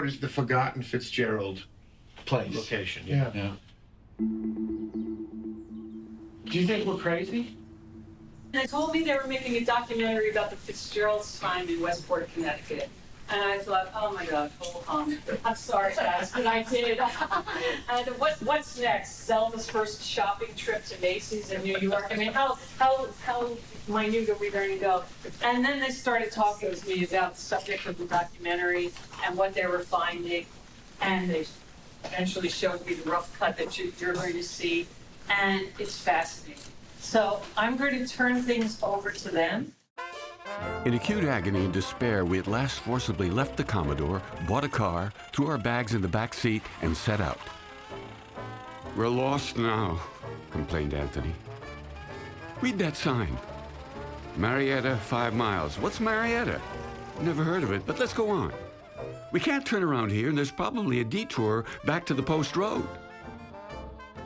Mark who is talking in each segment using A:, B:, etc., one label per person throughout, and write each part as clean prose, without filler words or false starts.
A: quote is the forgotten Fitzgerald
B: place.
A: location.
B: Yeah.
C: Do you think we're crazy?
D: They told me they were making a documentary about the Fitzgerald's time in Westport, Connecticut. And I thought, oh my God, hold on. I'm sorry, guys, but I did. And what's next? Zelda's first shopping trip to Macy's in New York. I mean, how minute are we going to go? And then they started talking to me about the subject of the documentary and what they were finding. And they eventually showed me the rough cut that you're going to see. And it's fascinating. So I'm going to turn things over to them.
E: In acute agony and despair, we at last forcibly left the Commodore, bought a car, threw our bags in the back seat, and set out. "We're lost now," complained Anthony. "Read that sign. Marietta, 5 miles. What's Marietta? Never heard of it, but let's go on. We can't turn around here, and there's probably a detour back to the post road."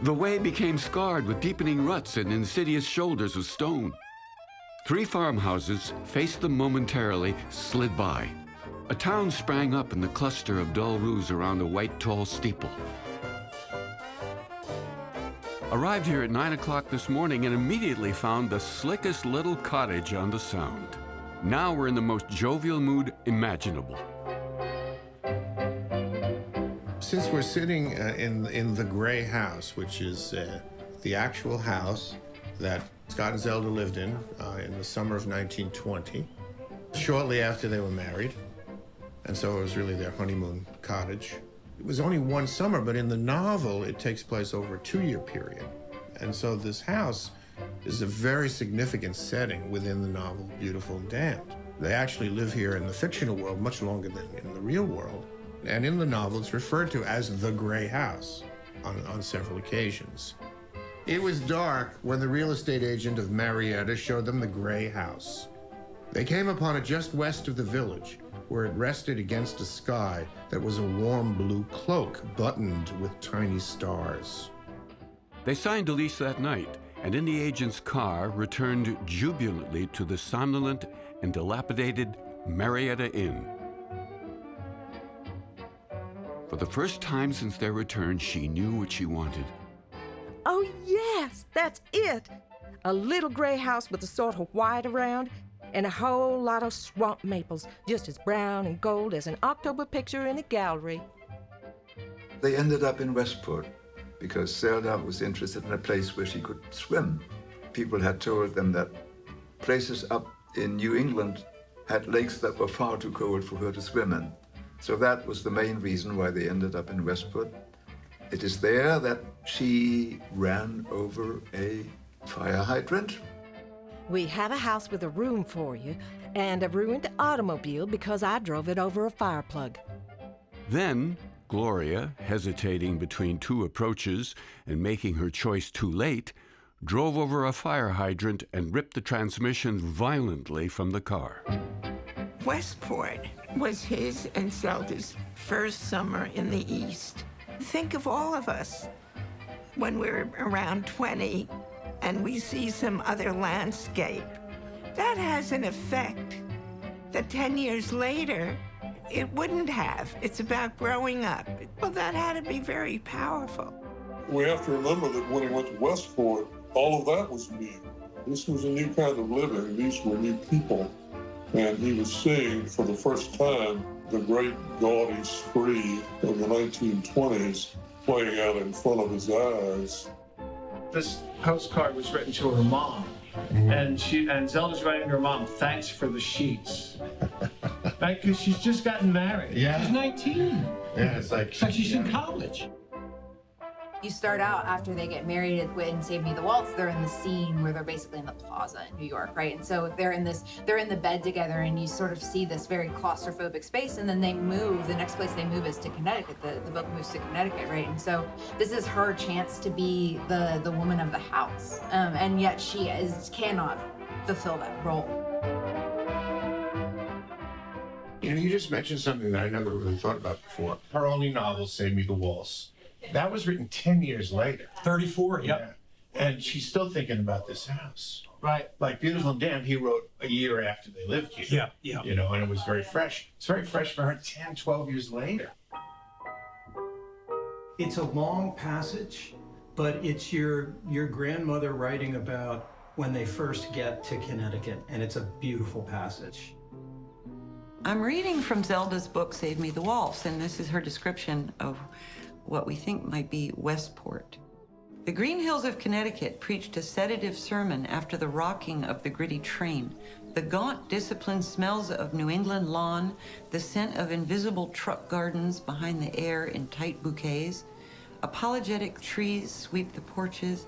E: The way became scarred with deepening ruts and insidious shoulders of stone. 3 farmhouses faced them momentarily, slid by. A town sprang up in the cluster of dull roofs around a white tall steeple. Arrived here at 9 o'clock this morning and immediately found the slickest little cottage on the Sound. Now we're in the most jovial mood imaginable.
A: Since we're sitting in the gray house, which is the actual house that Scott and Zelda lived in the summer of 1920, shortly after they were married. And so it was really their honeymoon cottage. It was only one summer, but in the novel, it takes place over a 2-year period. And so this house is a very significant setting within the novel, Beautiful and Damned. They actually live here in the fictional world much longer than in the real world. And in the novel, it's referred to as the Gray House on several occasions. It was dark when the real estate agent of Marietta showed them the Gray House. They came upon it just west of the village, where it rested against a sky that was a warm blue cloak buttoned with tiny stars.
E: They signed a lease that night, and in the agent's car returned jubilantly to the somnolent and dilapidated Marietta Inn. For the first time since their return, she knew what she wanted.
F: Oh, yes, that's it. A little gray house with a sort of white around and a whole lot of swamp maples, just as brown and gold as an October picture in a gallery.
G: They ended up in Westport because Zelda was interested in a place where she could swim. People had told them that places up in New England had lakes that were far too cold for her to swim in. So that was the main reason why they ended up in Westport. It is there that she ran over a fire hydrant.
F: We have a house with a room for you and a ruined automobile because I drove it over a fire plug.
E: Then, Gloria, hesitating between 2 approaches and making her choice too late, drove over a fire hydrant and ripped the transmission violently from the car.
H: Westport was his and Zelda's first summer in the East. Think of all of us when we're around 20 and we see some other landscape. That has an effect that 10 years later, it wouldn't have. It's about growing up. Well, that had to be very powerful.
I: We have to remember that when he went to Westport, all of that was new. This was a new kind of living. These were new people. And he was seeing for the first time the great gaudy spree of the 1920s playing out in front of his eyes.
C: This postcard was written to her mom, and Zelda's writing to her mom, "Thanks for the sheets." Right, because she's just gotten married.
A: Yeah.
C: She's 19.
A: Yeah, it's like
C: She's in college.
J: You start out after they get married in Save Me the Waltz, they're in the scene where they're basically in the plaza in New York, right? And so they're in the bed together, and you sort of see this very claustrophobic space, and then they move. The next place they move is to Connecticut. The book moves to Connecticut, right? And so this is her chance to be the woman of the house, and yet she cannot fulfill that role.
A: You know, you just mentioned something that I never really thought about before. Her only novel, Save Me the Waltz. That was written 10 years later.
B: 34, yep.
A: Yeah. And she's still thinking about this house.
C: Right.
A: Like Beautiful and Damned, he wrote a year after they lived here.
B: Yeah.
A: You know, and it was very fresh. It's very fresh for her 10, 12 years later.
K: It's a long passage, but it's your grandmother writing about when they first get to Connecticut, and it's a beautiful passage.
L: I'm reading from Zelda's book, Save Me the Waltz, and this is her description of what we think might be Westport. The green hills of Connecticut preached a sedative sermon after the rocking of the gritty train. The gaunt, disciplined smells of New England lawn, the scent of invisible truck gardens behind the air in tight bouquets, apologetic trees sweep the porches,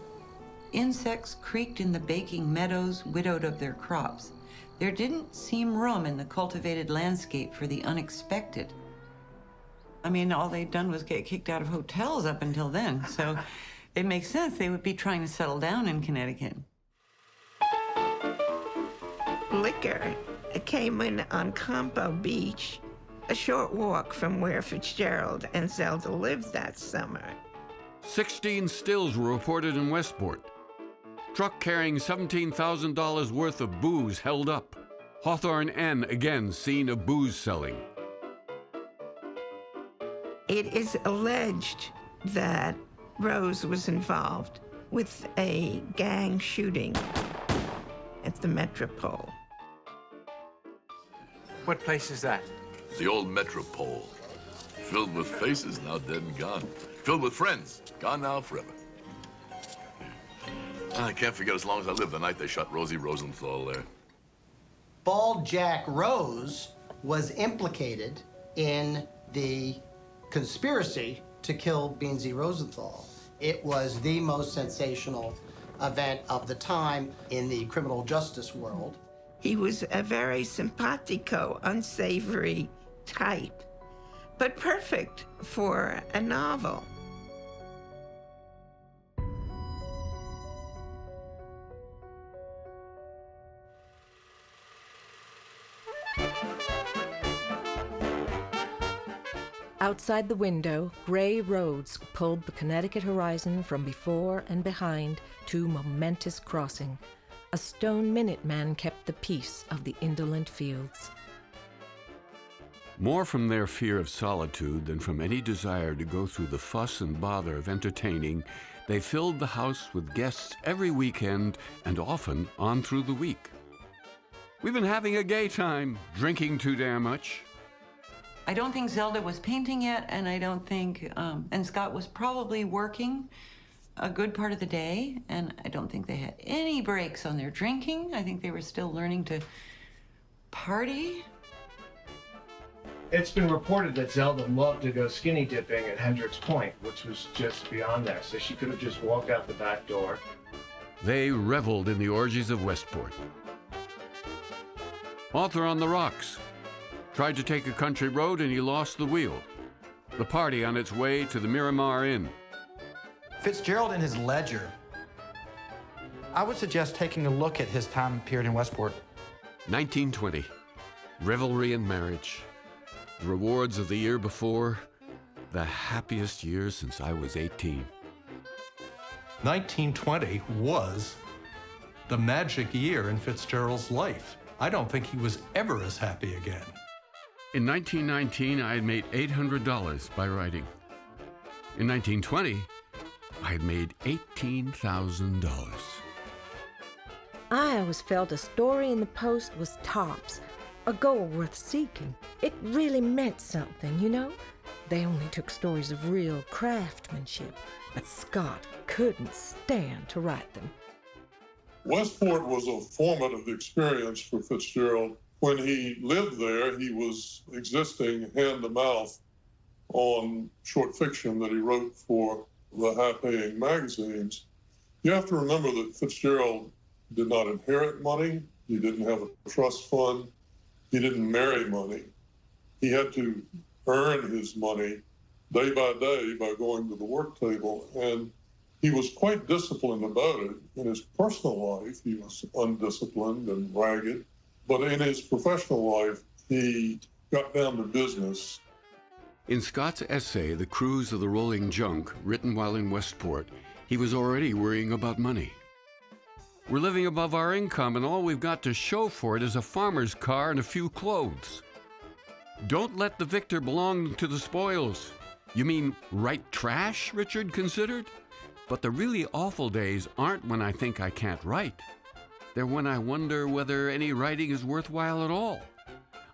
L: insects creaked in the baking meadows widowed of their crops. There didn't seem room in the cultivated landscape for the unexpected. I mean, all they'd done was get kicked out of hotels up until then, so it makes sense they would be trying to settle down in Connecticut.
H: Liquor came in on Campo Beach, a short walk from where Fitzgerald and Zelda lived that summer.
E: 16 stills were reported in Westport. Truck carrying $17,000 worth of booze held up. Hawthorne N again seen of booze selling.
H: It is alleged that Rose was involved with a gang shooting at the Metropole.
B: What place is that?
M: The old Metropole. Filled with faces now dead and gone. Filled with friends, gone now forever. I can't forget as long as I live the night they shot Rosie Rosenthal there.
N: Bald Jack Rose was implicated in the conspiracy to kill Beansy Rosenthal. It was the most sensational event of the time in the criminal justice world.
H: He was a very simpatico, unsavory type, but perfect for a novel.
F: Outside the window, gray roads pulled the Connecticut horizon from before and behind to momentous crossing. A stone Minuteman kept the peace of the indolent fields.
E: More from their fear of solitude than from any desire to go through the fuss and bother of entertaining, they filled the house with guests every weekend and often on through the week. We've been having a gay time, drinking too damn much.
L: I don't think Zelda was painting yet, and I don't think, and Scott was probably working a good part of the day, and I don't think they had any breaks on their drinking. I think they were still learning to party.
C: It's been reported that Zelda loved to go skinny dipping at Hendricks Point, which was just beyond there, so she could have just walked out the back door.
E: They reveled in the orgies of Westport. Arthur on the rocks. Tried to take a country road and he lost the wheel. The party on its way to the Miramar Inn.
B: Fitzgerald in his ledger. I would suggest taking a look at his time period in Westport.
E: 1920. Revelry and marriage. The rewards of the year before. The happiest year since I was 18.
O: 1920 was the magic year in Fitzgerald's life. I don't think he was ever as happy again.
E: In 1919, I had made $800 by writing. In 1920, I had made $18,000.
F: I always felt a story in the Post was tops, a goal worth seeking. It really meant something, you know? They only took stories of real craftsmanship, but Scott couldn't stand to write them.
I: Westport was a formative experience for Fitzgerald. When he lived there, he was existing hand-to-mouth on short fiction that he wrote for the high-paying magazines. You have to remember that Fitzgerald did not inherit money. He didn't have a trust fund. He didn't marry money. He had to earn his money day by day by going to the work table, and he was quite disciplined about it. In his personal life, he was undisciplined and ragged. But in his professional life, he got down to business.
E: In Scott's essay, The Cruise of the Rolling Junk, written while in Westport, he was already worrying about money. We're living above our income, and all we've got to show for it is a farmer's car and a few clothes. Don't let the victor belong to the spoils. You mean write trash? Richard considered. But the really awful days aren't when I think I can't write. They're when I wonder whether any writing is worthwhile at all.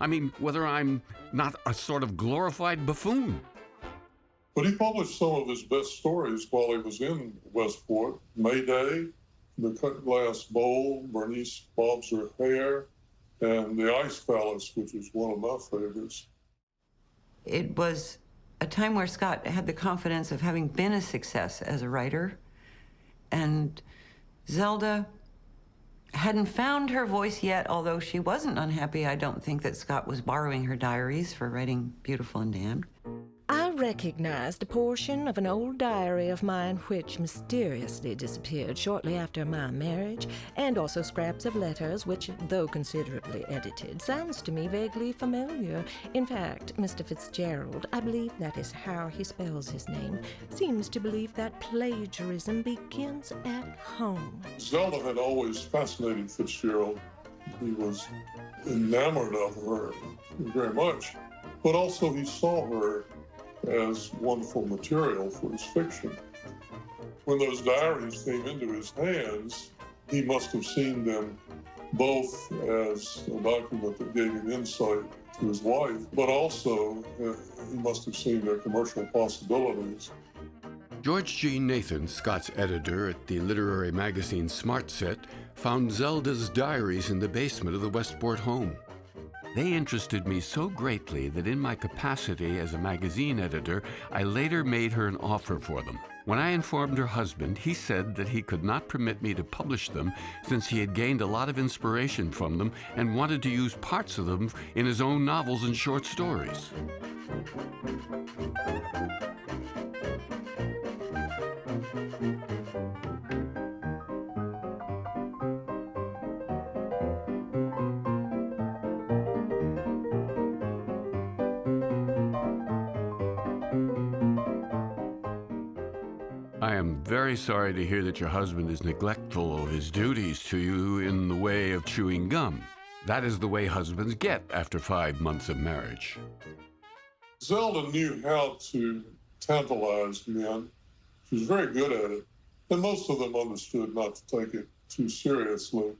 E: I mean, whether I'm not a sort of glorified buffoon.
I: But he published some of his best stories while he was in Westport. Mayday, The Cut Glass Bowl, Bernice Bobs Her Hair, and The Ice Palace, which is one of my favorites.
L: It was a time where Scott had the confidence of having been a success as a writer, and Zelda hadn't found her voice yet, although she wasn't unhappy. I don't think that Scott was borrowing her diaries for writing Beautiful and Damned.
F: I recognized a portion of an old diary of mine which mysteriously disappeared shortly after my marriage, and also scraps of letters which, though considerably edited, sounds to me vaguely familiar. In fact, Mr. Fitzgerald, I believe that is how he spells his name, seems to believe that plagiarism begins at home.
I: Zelda had always fascinated Fitzgerald. He was enamored of her very much, but also he saw her as wonderful material for his fiction. When those diaries came into his hands, he must have seen them both as a document that gave him insight to his life, but also he must have seen their commercial possibilities.
E: George G. Nathan, Scott's editor at the literary magazine Smart Set, found Zelda's diaries in the basement of the Westport home. They interested me so greatly that in my capacity as a magazine editor, I later made her an offer for them. When I informed her husband, he said that he could not permit me to publish them since he had gained a lot of inspiration from them and wanted to use parts of them in his own novels and short stories. I am very sorry to hear that your husband is neglectful of his duties to you in the way of chewing gum. That is the way husbands get after 5 months of marriage.
I: Zelda knew how to tantalize men. She was very good at it, and most of them understood not to take it too seriously.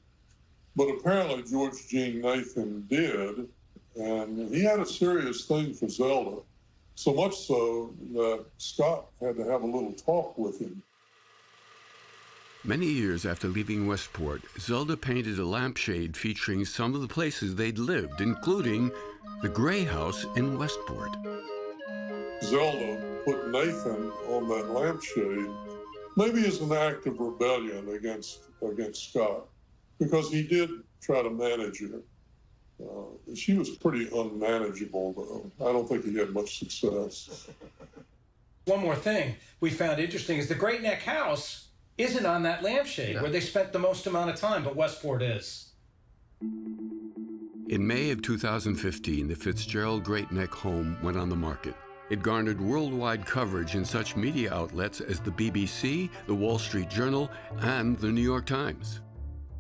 I: But apparently George Jean Nathan did, and he had a serious thing for Zelda. So much so that Scott had to have a little talk with him.
E: Many years after leaving Westport, Zelda painted a lampshade featuring some of the places they'd lived, including the Gray House in Westport.
I: Zelda put Nathan on that lampshade, maybe as an act of rebellion against Scott, because he did try to manage her. She was pretty unmanageable, though. I don't think he had much success.
P: One more thing we found interesting is the Great Neck House isn't on that lampshade where they spent the most amount of time, but Westport is.
E: In May of 2015, the Fitzgerald Great Neck home went on the market. It garnered worldwide coverage in such media outlets as the BBC, the Wall Street Journal, and the New York Times.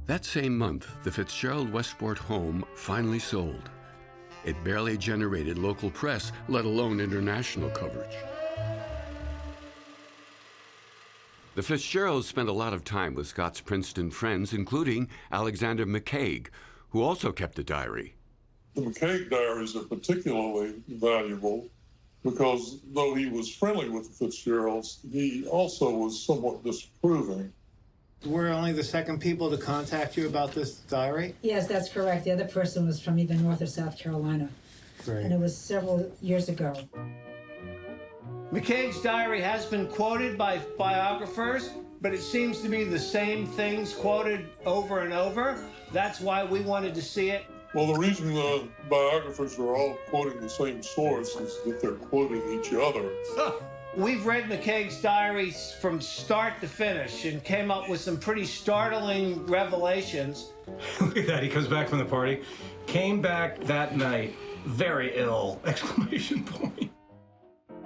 E: That same month, the Fitzgerald Westport home finally sold. It barely generated local press, let alone international coverage. The Fitzgeralds spent a lot of time with Scott's Princeton friends, including Alexander McCaig, who also kept a diary.
I: The McCaig diaries are particularly valuable because though he was friendly with the Fitzgeralds, he also was somewhat disapproving.
Q: We're only the second people to contact you about this diary?
R: Yes, that's correct. The other person was from either North or South Carolina.
Q: Great.
R: And it was several years ago.
Q: McCaig's diary has been quoted by biographers, but it seems to be the same things quoted over and over. That's why we wanted to see it.
I: Well, the reason the biographers are all quoting the same source is that they're quoting each other.
Q: We've read McCaig's diaries from start to finish and came up with some pretty startling revelations.
K: Look at that, he comes back from the party, came back that night, very ill, exclamation point.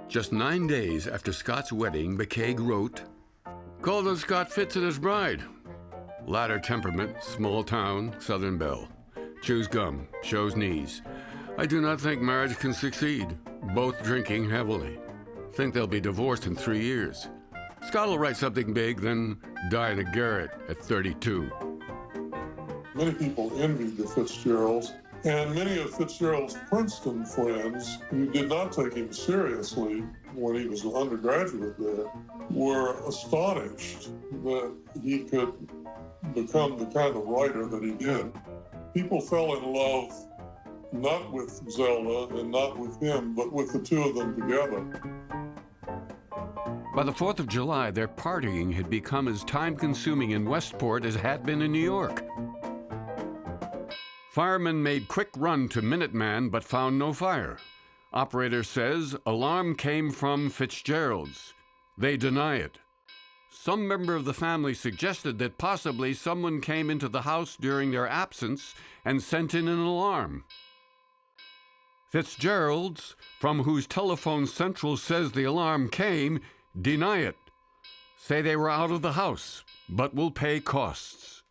E: Just 9 days after Scott's wedding, McCaig wrote, "Called on Scott Fitz and his bride. Latter temperament, small town, Southern belle. Chews gum, shows knees. I do not think marriage can succeed. Both drinking heavily. think they'll be divorced in 3 years. Scott will write something big, then die in a garret at 32.
I: Many people envied the Fitzgeralds, and many of Fitzgerald's Princeton friends who did not take him seriously when he was an undergraduate there were astonished that he could become the kind of writer that he did. People fell in love not with Zelda and not with him, but with the two of them together.
E: By the 4th of July, their partying had become as time-consuming in Westport as it had been in New York. Firemen made quick run to Minuteman but found no fire. Operator says alarm came from Fitzgerald's. They deny it. Some member of the family suggested that possibly someone came into the house during their absence and sent in an alarm. Fitzgerald's, from whose telephone central says the alarm came, deny it. Say they were out of the house, but will pay costs.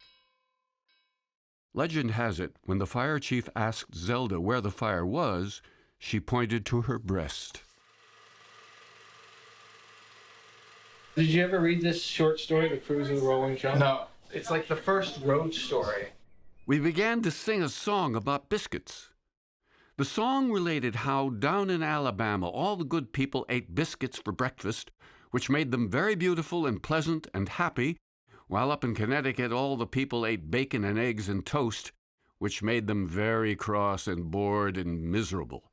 E: Legend has it, when the fire chief asked Zelda where the fire was, she pointed to her breast.
C: Did you ever read this short story, The Cruise of the Rolling Junk?
B: No.
C: It's like the first road story.
E: We began to sing a song about biscuits. The song related how down in Alabama all the good people ate biscuits for breakfast, which made them very beautiful and pleasant and happy, while up in Connecticut all the people ate bacon and eggs and toast, which made them very cross and bored and miserable,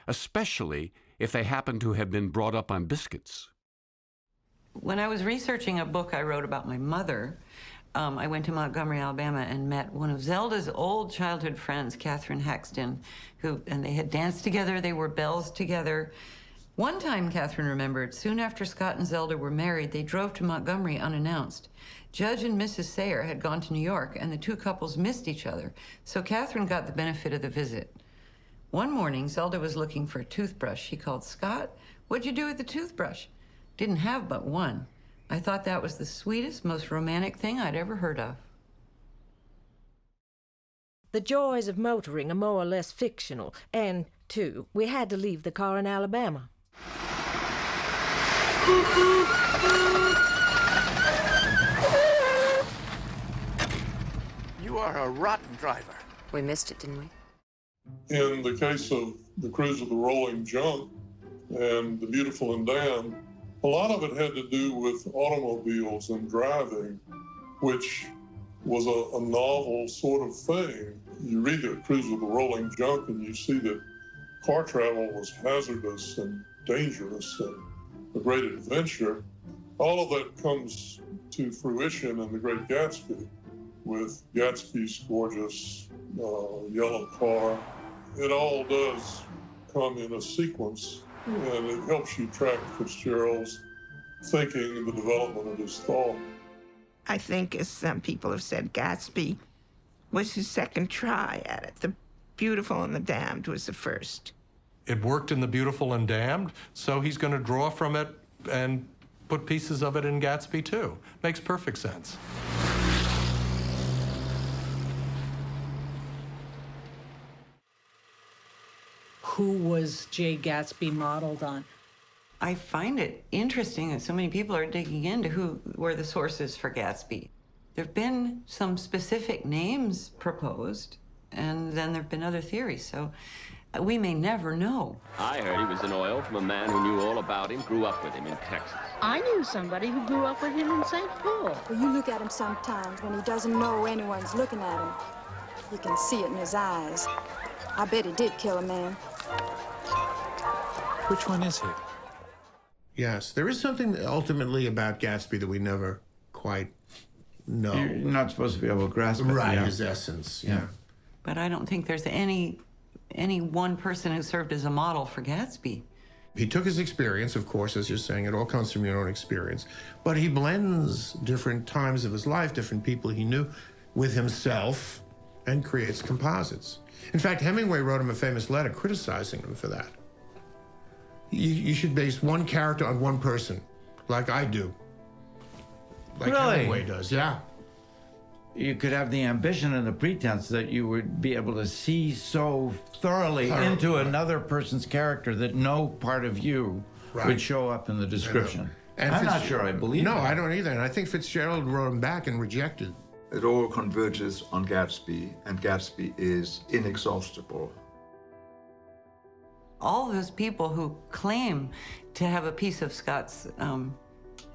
E: especially if they happened to have been brought up on biscuits.
L: When I was researching a book I wrote about my mother, I went to Montgomery, Alabama, and met one of Zelda's old childhood friends, Catherine Haxton, and they had danced together, they were belles together. One time, Catherine remembered, soon after Scott and Zelda were married, they drove to Montgomery unannounced. Judge and Mrs. Sayer had gone to New York, and the two couples missed each other, so Catherine got the benefit of the visit. One morning, Zelda was looking for a toothbrush. She called, "Scott, what'd you do with the toothbrush?" Didn't have but one. I thought that was the sweetest, most romantic thing I'd ever heard of.
F: The joys of motoring are more or less fictional, and, too, we had to leave the car in Alabama.
S: You are a rotten driver.
T: We missed it, didn't we?
I: In the case of The Cruise of the Rolling Junk and The Beautiful and Damned, a lot of it had to do with automobiles and driving, which was a novel sort of thing. You read The Cruise of the Rolling Junk and you see that car travel was hazardous and dangerous and a great adventure. All of that comes to fruition in The Great Gatsby with Gatsby's gorgeous yellow car. It all does come in a sequence, and it helps you track Fitzgerald's thinking and the development of his thought.
H: I think, as some people have said, Gatsby was his second try at it. The Beautiful and the Damned was the first.
O: It worked in The Beautiful and Damned, so he's going to draw from it and put pieces of it in Gatsby, too. Makes perfect sense.
R: Who was Jay Gatsby modeled on?
L: I find it interesting that so many people are digging into who were the sources for Gatsby. There have been some specific names proposed, and then there have been other theories, so we may never know.
U: I heard he was in oil from a man who knew all about him, grew up with him in Texas.
V: I knew somebody who grew up with him in St. Paul.
W: Well, you look at him sometimes when he doesn't know anyone's looking at him. You can see it in his eyes. I bet he did kill a man.
S: Which one is he?
A: Yes, there is something ultimately about Gatsby that we never quite know.
X: You're not supposed to be able to grasp it.
A: Right,
X: Yeah.
A: his essence, yeah.
L: But I don't think there's any one person who served as a model for Gatsby.
A: He took his experience, of course, as you're saying, it all comes from your own experience, but he blends different times of his life, different people he knew, with himself, and creates composites. In fact, Hemingway wrote him a famous letter criticizing him for that. You should base one character on one person, like I do. Like
X: Really?
A: Hemingway does, yeah.
X: You could have the ambition and the pretense that you would be able to see so thoroughly into another person's character that no part of you would show up in the description.
A: And
X: I'm not sure I believe
A: No,
X: that.
A: I don't either. And I think Fitzgerald wrote him back and rejected.
D: It all converges on Gatsby, and Gatsby is inexhaustible.
L: All those people who claim to have a piece of Scott's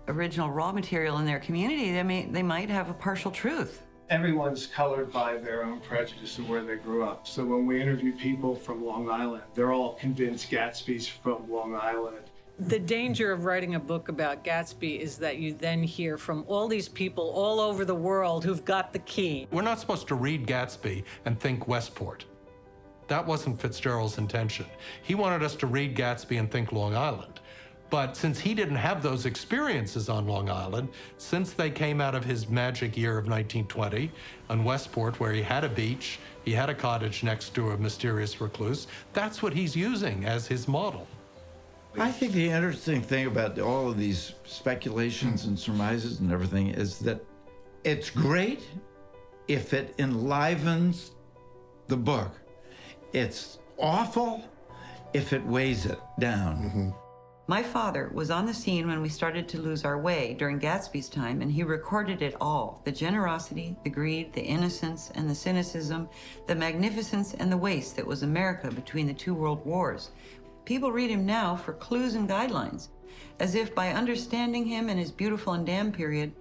L: original raw material in their community, they might have a partial truth.
C: Everyone's colored by their own prejudice of where they grew up. So when we interview people from Long Island, they're all convinced Gatsby's from Long Island.
G: The danger of writing a book about Gatsby is that you then hear from all these people all over the world who've got the key.
O: We're not supposed to read Gatsby and think Westport. That wasn't Fitzgerald's intention. He wanted us to read Gatsby and think Long Island. But since he didn't have those experiences on Long Island, since they came out of his magic year of 1920 on Westport, where he had a beach, he had a cottage next to a mysterious recluse, that's what he's using as his model.
X: I think the interesting thing about all of these speculations and surmises and everything is that it's great if it enlivens the book. It's awful if it weighs it down.
L: My father was on the scene when we started to lose our way during Gatsby's time, and he recorded it all. The generosity, the greed, the innocence, and the cynicism, the magnificence and the waste that was America between the two world wars. People read him now for clues and guidelines, as if by understanding him and his beautiful and damned period,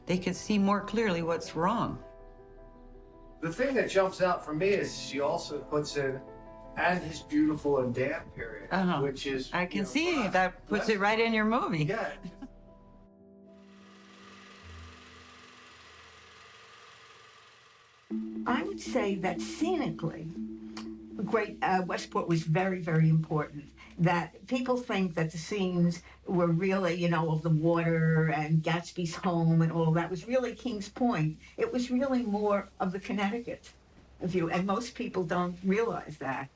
L: they could see more clearly what's wrong.
C: The thing that jumps out for me is she also puts in and his beautiful and damp period, which is...
L: I can see that puts it right in your movie.
C: Yeah.
H: I would say that scenically, Westport was very, very important. That people think that the scenes were really, you know, of the water and Gatsby's home and all that was really Kings Point. It was really more of the Connecticut view, and most people don't realize that.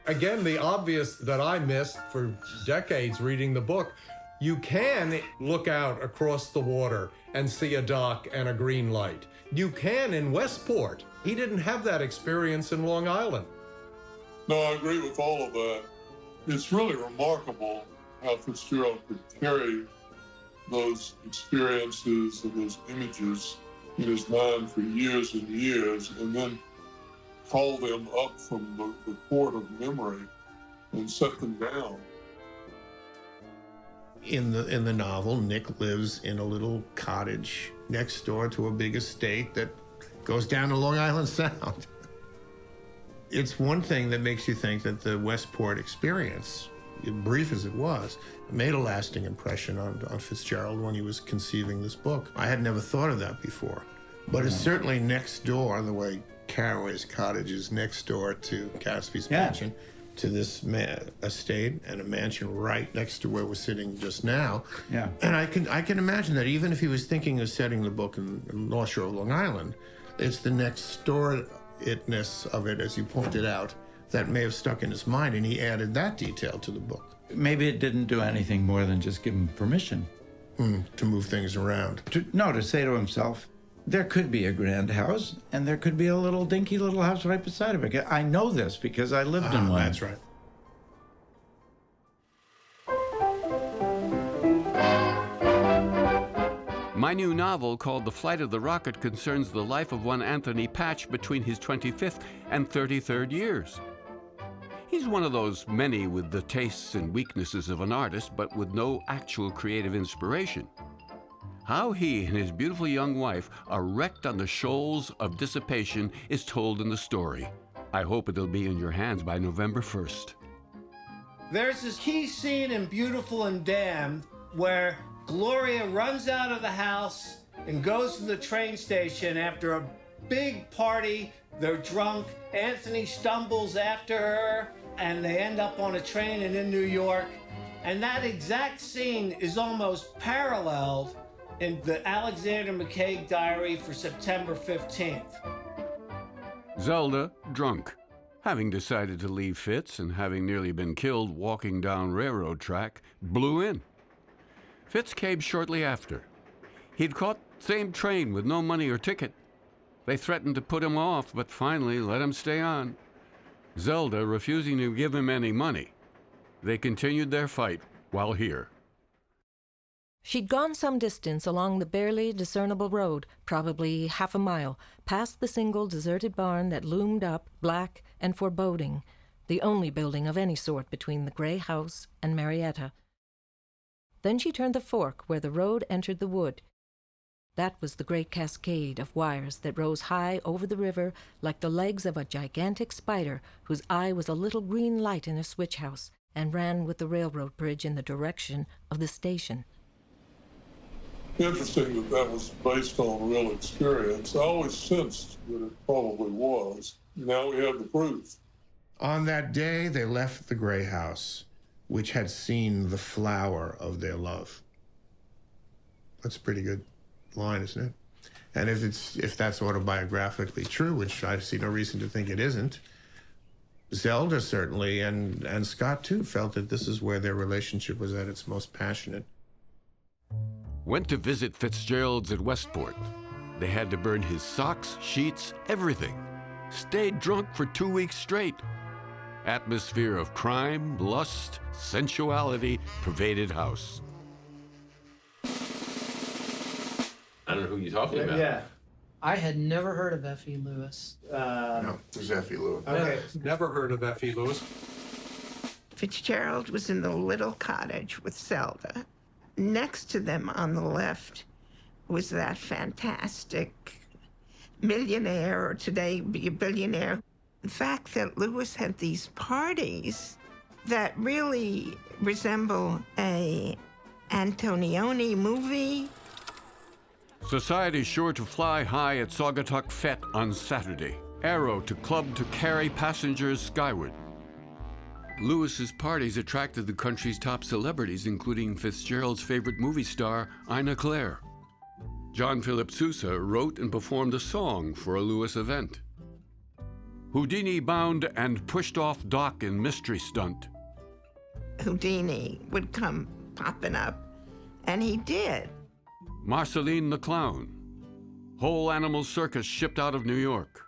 O: Again, the obvious that I missed for decades reading the book, you can look out across the water and see a dock and a green light. You can in Westport. He didn't have that experience in Long Island.
I: No, I agree with all of that. It's really remarkable how Fitzgerald could carry those experiences and those images in his mind for years and years, and then call them up from the port of memory and set them down.
A: In the novel, Nick lives in a little cottage next door to a big estate that goes down to Long Island Sound. It's one thing that makes you think that the Westport experience, brief as it was, made a lasting impression on Fitzgerald when he was conceiving this book. I had never thought of that before. But it's certainly next door, the way Carraway's cottage is next door to Gatsby's mansion, to this estate and a mansion right next to where we're sitting just now.
X: Yeah.
A: And I can imagine that even if he was thinking of setting the book in North Shore of Long Island, it's the next door-itness of it, as you pointed out, that may have stuck in his mind, and he added that detail to the book.
X: Maybe it didn't do anything more than just give him permission.
A: To move things around.
X: To say to himself, there could be a grand house, and there could be a little dinky little house right beside of it. I know this because I lived in one.
A: That's right.
E: My new novel, called The Flight of the Rocket, concerns the life of one Anthony Patch between his 25th and 33rd years. He's one of those many with the tastes and weaknesses of an artist, but with no actual creative inspiration. How he and his beautiful young wife are wrecked on the shoals of dissipation is told in the story. I hope it'll be in your hands by November 1st.
Q: There's this key scene in Beautiful and Damned where Gloria runs out of the house and goes to the train station after a big party. They're drunk. Anthony stumbles after her, and they end up on a train and in New York. And that exact scene is almost paralleled in the Alexander McCaig diary for September 15th.
E: Zelda, drunk. Having decided to leave Fitz and having nearly been killed walking down railroad track, blew in. Fitz came shortly after. He'd caught same train with no money or ticket. They threatened to put him off, but finally let him stay on. Zelda refusing to give him any money. They continued their fight while here.
F: She'd gone some distance along the barely discernible road, probably half a mile, past the single deserted barn that loomed up, black and foreboding, the only building of any sort between the gray house and Marietta. Then she turned the fork where the road entered the wood. That was the great cascade of wires that rose high over the river like the legs of a gigantic spider whose eye was a little green light in a switch house and ran with the railroad bridge in the direction of the station.
I: Interesting that that was based on real experience. I always sensed that it probably was. Now we have the proof.
A: On that day, they left the gray house, which had seen the flower of their love. That's a pretty good line, isn't it? And if that's autobiographically true, which I see no reason to think it isn't, Zelda certainly, and Scott too, felt that this is where their relationship was at its most passionate.
E: Went to visit Fitzgerald's at Westport. They had to burn his socks, sheets, everything. Stayed drunk for 2 weeks straight. Atmosphere of crime, lust, sensuality pervaded house.
U: I don't know who you're talking about.
Q: Yeah.
J: I had never heard of F.E. Lewis.
A: No, there's F.E. Lewis.
Q: Okay.
O: Never heard of F.E. Lewis.
H: Fitzgerald was in the little cottage with Zelda. Next to them on the left was that fantastic millionaire, or today be a billionaire. The fact that Lewis had these parties that really resemble a Antonioni movie.
E: Society sure to fly high at Saugatuck Fete on Saturday. Arrow to club to carry passengers skyward. Lewis's parties attracted the country's top celebrities, including Fitzgerald's favorite movie star, Ina Claire. John Philip Sousa wrote and performed a song for a Lewis event. Houdini bound and pushed off dock in mystery stunt.
H: Houdini would come popping up, and he did.
E: Marceline the Clown. Whole animal circus shipped out of New York.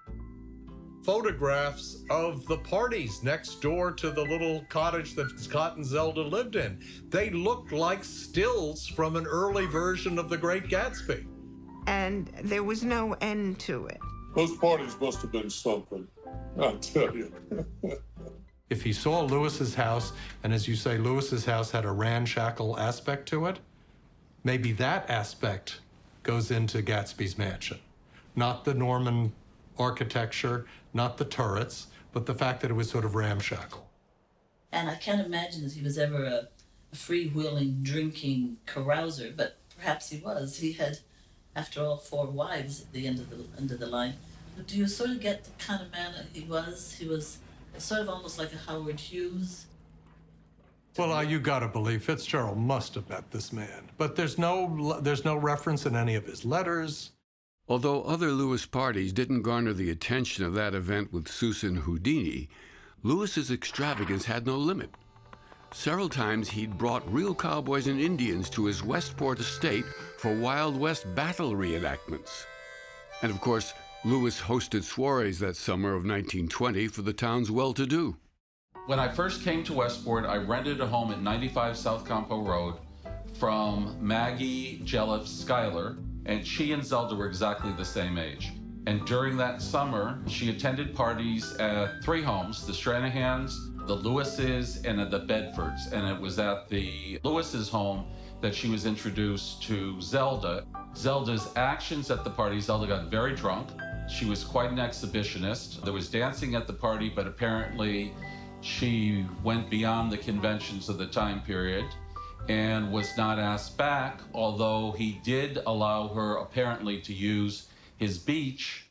O: Photographs of the parties next door to the little cottage that Scott and Zelda lived in. They looked like stills from an early version of The Great Gatsby.
H: And there was no end to it.
I: Those parties must have been something, I tell you.
O: If he saw Lewis's house, and as you say, Lewis's house had a ramshackle aspect to it, maybe that aspect goes into Gatsby's mansion. Not the Norman architecture, not the turrets, but the fact that it was sort of ramshackle.
M: And I can't imagine that he was ever a freewheeling, drinking carouser, but perhaps he was. He had, after all, 4 wives at the end of the line. But do you sort of get the kind of man that he was? He was sort of almost like a Howard Hughes.
O: Well, you gotta believe Fitzgerald must have met this man, but there's no reference in any of his letters.
E: Although other Lewis parties didn't garner the attention of that event with Susan Houdini, Lewis's extravagance had no limit. Several times he'd brought real cowboys and Indians to his Westport estate for Wild West battle reenactments. And of course, Lewis hosted soirees that summer of 1920 for the town's well-to-do.
N: When I first came to Westport, I rented a home at 95 South Campo Road from Maggie Jelliff Schuyler, and she and Zelda were exactly the same age. And during that summer, she attended parties at 3 homes, the Stranahans, the Lewises, and the Bedfords. And it was at the Lewis's home that she was introduced to Zelda. Zelda's actions at the party, Zelda got very drunk. She was quite an exhibitionist. There was dancing at the party, but apparently she went beyond the conventions of the time period and was not asked back, although he did allow her apparently to use his beach.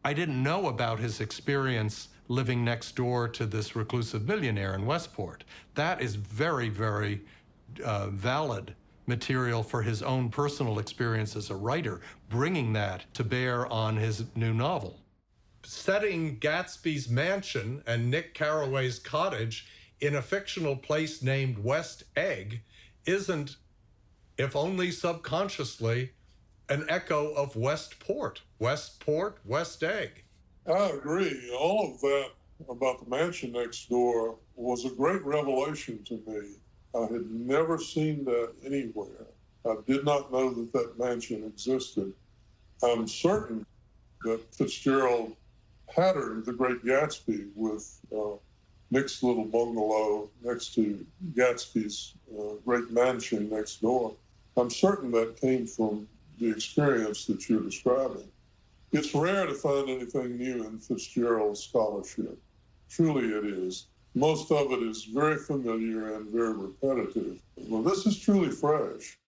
O: I didn't know about his experience living next door to this reclusive millionaire in Westport. That is very, very valid material for his own personal experience as a writer, bringing that to bear on his new novel. Setting Gatsby's mansion and Nick Carraway's cottage in a fictional place named West Egg isn't, if only subconsciously, an echo of Westport. Westport, West Egg.
I: I agree. All of that about the mansion next door was a great revelation to me. I had never seen that anywhere. I did not know that that mansion existed. I'm certain that Fitzgerald patterned The Great Gatsby with Nick's little bungalow next to Gatsby's great mansion next door. I'm certain that came from the experience that you're describing. It's rare to find anything new in Fitzgerald's scholarship. Truly it is. Most of it is very familiar and very repetitive. Well, this is truly fresh.